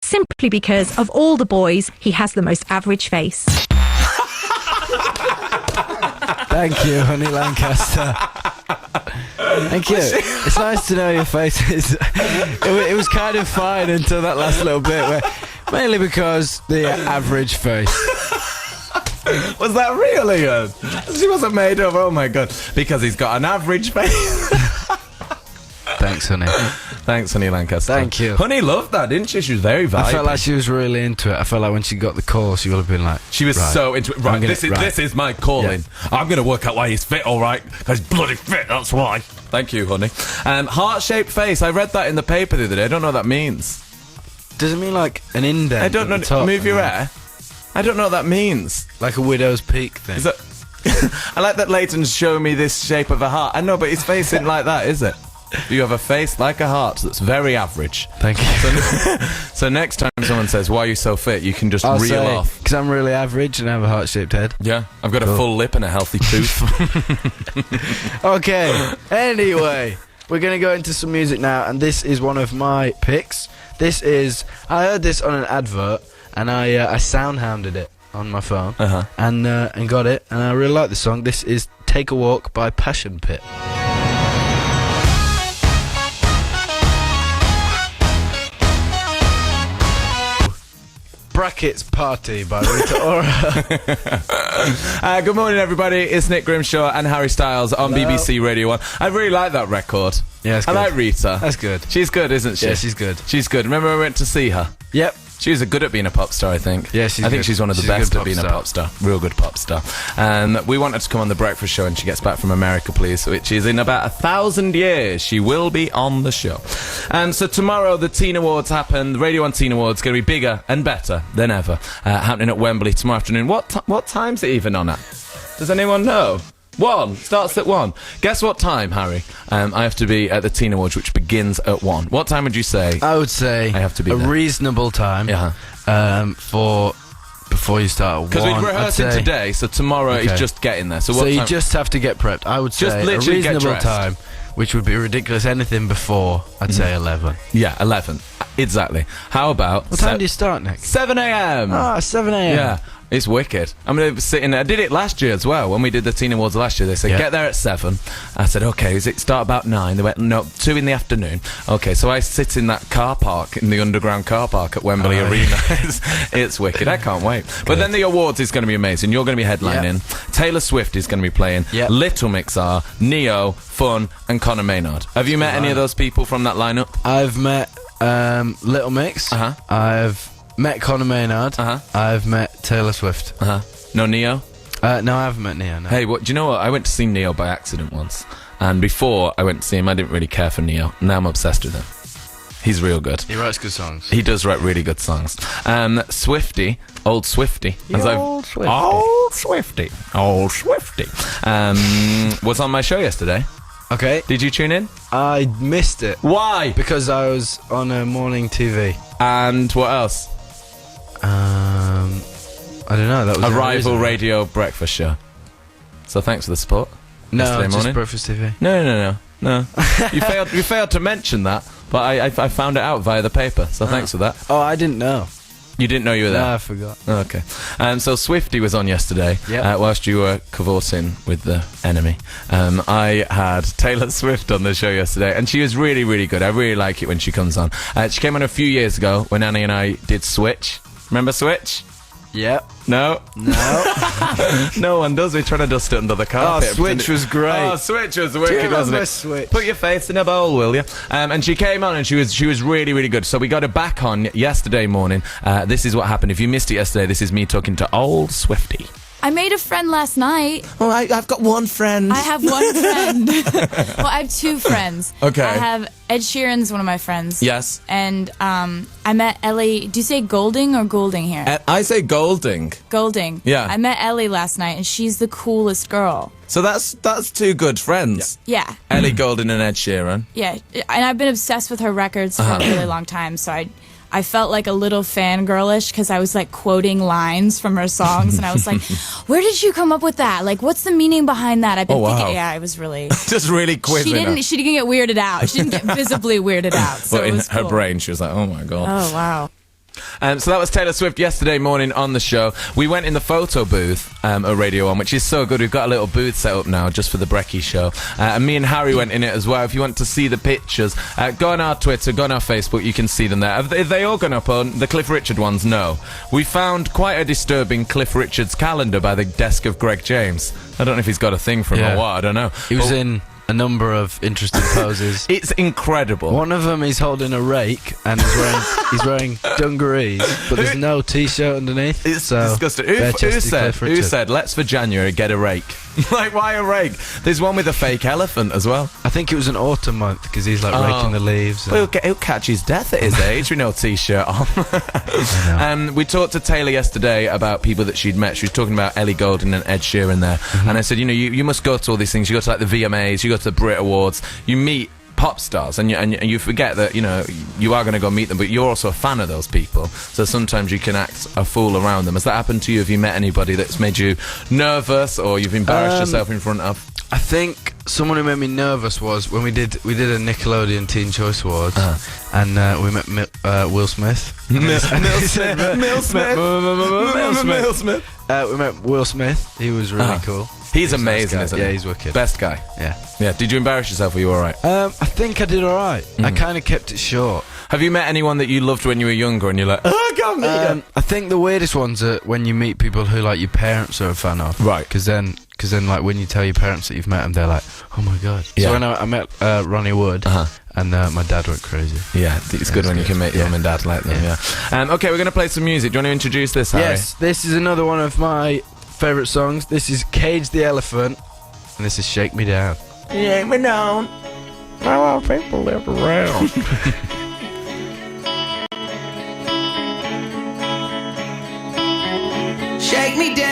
simply because of all the boys, he has the most average face. Thank you, Honey Lancaster. Thank you. It's nice to know your face is... It was kind of fine until that last little bit, mainly because the average face. Was that real, Ian? She wasn't made up, oh my god. Because he's got an average face. Thanks, Honey. Thanks, Honey Lancaster. Thank you. Honey loved that, didn't she? She was very vibey. I felt like she was really into it. I felt like when she got the call, she would have been like... She was so into it. Right, this is my calling. Yeah. I'm going to work out why he's fit, all right? Because he's bloody fit, that's why. Thank you, Honey. Heart-shaped face. I read that in the paper the other day. I don't know what that means. Does it mean like an indent? I don't know. Move your hair. I don't know what that means. Like a widow's peak thing. Is that... I like that Leighton's showing me this shape of a heart. I know, but his face isn't like that, is it? You have a face like a heart that's very average. Thank you. So next time someone says, why are you so fit? You can just reel off. Because I'm really average and I have a heart-shaped head. Yeah, I've got a full lip and a healthy tooth. Okay, anyway, we're going to go into some music now, and this is one of my picks. This is... I heard this on an advert, and I sound-hounded it on my phone, and got it, and I really like the song. This is Take a Walk by Passion Pit. Brackets Party by Rita Ora. Good morning, everybody. It's Nick Grimshaw and Harry Styles on BBC Radio 1. I really like that record. Yeah, I like Rita. That's good. She's good, isn't she? Yeah, she's good. She's good. Remember I went to see her? Yep. She was good at being a pop star, I think. Yeah, I think she's one of the best at being a pop star. Real good pop star. And we wanted to come on The Breakfast Show, and she gets back from America, please, which is in about 1,000 years. She will be on the show. And so tomorrow, the Teen Awards happen. The Radio 1 Teen Awards going to be bigger and better than ever. Happening at Wembley tomorrow afternoon. What time's it even on at? Does anyone know? 1. Starts at 1. Guess what time, Harry? I have to be at the Teen Awards, which begins at 1. What time would you say? I would say I have to be a there? Reasonable time. Yeah. For before you start at 1. Because we're rehearsing today, so tomorrow is just getting there. So what time? You just have to get prepped. I would say Just a literally get reasonable dressed. time, which would be ridiculous. Anything before, I'd say 11. Yeah, 11. Exactly. How about... What time do you start, Nick? 7 a.m. Ah, 7 a.m. Yeah. It's wicked. I'm going to sit in there. I did it last year as well. When we did the Teen Awards last year, they said, get there at 7. I said, okay, does it start about 9? They went, no, 2 in the afternoon. Okay, so I sit in that car park, in the underground car park at Wembley Arena. It's wicked. I can't wait. But then the awards is going to be amazing. You're going to be headlining. Taylor Swift is going to be playing. Little Mix are, Neo, Fun, and Conor Maynard. Have you met any of those people from that lineup? I've met Little Mix. I've met Conor Maynard. I've met Taylor Swift. No Neo? No, I haven't met Neo, no. Hey, do you know what? I went to see Neo by accident once. And before I went to see him, I didn't really care for Neo. Now I'm obsessed with him. He's real good. He writes good songs. He does write really good songs. Swifty, old Swifty. Old Swifty. Old Swifty. Was on my show yesterday. Okay. Did you tune in? I missed it. Why? Because I was on a morning TV. And what else? I don't know. That was a rival radio breakfast show. So thanks for the support. No, yesterday just morning. Breakfast TV. No. You failed to mention that, but I found it out via the paper. So thanks for that. Oh, I didn't know. You didn't know you were there? No, I forgot. Oh, okay. So Swifty was on yesterday, whilst you were cavorting with the enemy. I had Taylor Swift on the show yesterday, and she was really, really good. I really like it when she comes on. She came on a few years ago when Annie and I did Switch. Remember Switch? Yep. No? No one does. We try to dust it under the carpet. Switch was great. Switch was wicked, wasn't it? Switch? Put your face in a bowl, will you? And she came on, and she was really, really good. So we got her back on yesterday morning. This is what happened. If you missed it yesterday, this is me talking to old Swifty. I made a friend last night. Oh, I've got one friend. I have one friend. Well, I have 2 friends. Okay. I have Ed Sheeran's one of my friends. Yes. And I met Ellie. Do you say Golding or Goulding here? I say Golding. Golding. Yeah. I met Ellie last night, and she's the coolest girl. So that's 2 good friends. Yeah. Ellie Goulding and Ed Sheeran. Yeah. And I've been obsessed with her records for a really long time, so I felt like a little fangirlish because I was like quoting lines from her songs, and I was like, where did you come up with that? Like, what's the meaning behind that? I've been thinking, yeah, I was really... Just really quizzing her. She didn't get weirded out. She didn't get visibly weirded out. So but in it was her cool. brain, she was like, oh my God. Oh, wow. So that was Taylor Swift yesterday morning on the show. We went in the photo booth at Radio 1, which is so good. We've got a little booth set up now just for the Brecky show. And me and Harry went in it as well. If you want to see the pictures, go on our Twitter, go on our Facebook, you can see them there. Have they all gone up on the Cliff Richard ones? No. We found quite a disturbing Cliff Richard's calendar by the desk of Greg James. I don't know if he's got a thing for him or what, I don't know. He was in a number of interesting poses. It's incredible. One of them, he's holding a rake and he's wearing dungarees, but there's no t-shirt underneath. It's disgusting. Who said, let's for January get a rake? Like, why a rake? There's one with a fake elephant as well. I think it was an autumn month because he's like raking the leaves. Well, he'll catch his death at his age with no t-shirt on. We talked to Taylor yesterday about people that she'd met. She was talking about Ellie Goulding and Ed Sheeran there. And I said, you must go to all these things. You go to like the VMAs, you go to the Brit Awards, you meet pop stars, and you forget that you are going to go meet them, but you're also a fan of those people, so sometimes you can act a fool around them. Has that happened to you? Have you met anybody that's made you nervous, or you've embarrassed yourself in front of? I think someone who made me nervous was when we did a Nickelodeon Teen Choice Awards, and we met Will Smith. Will Smith. We met Will Smith. He was really cool. He's amazing, isn't he? Yeah, he's wicked. Best guy. Yeah. Did you embarrass yourself, or were you alright? I think I did alright. I kind of kept it short. Have you met anyone that you loved when you were younger and you're like, I can't meet him? I think the weirdest ones are when you meet people who like your parents are a fan of. Right. Because then like when you tell your parents that you've met them, they're like, oh my god. Yeah. So when I met Ronnie Wood, and my dad went crazy. Yeah, it's good when you can make your mum and dad like them, okay, we're going to play some music. Do you want to introduce this, Harry? Yes, this is another one of my favourite songs. This is Cage the Elephant, and this is Shake Me Down. Shake me down. I want people live around. Shake me down.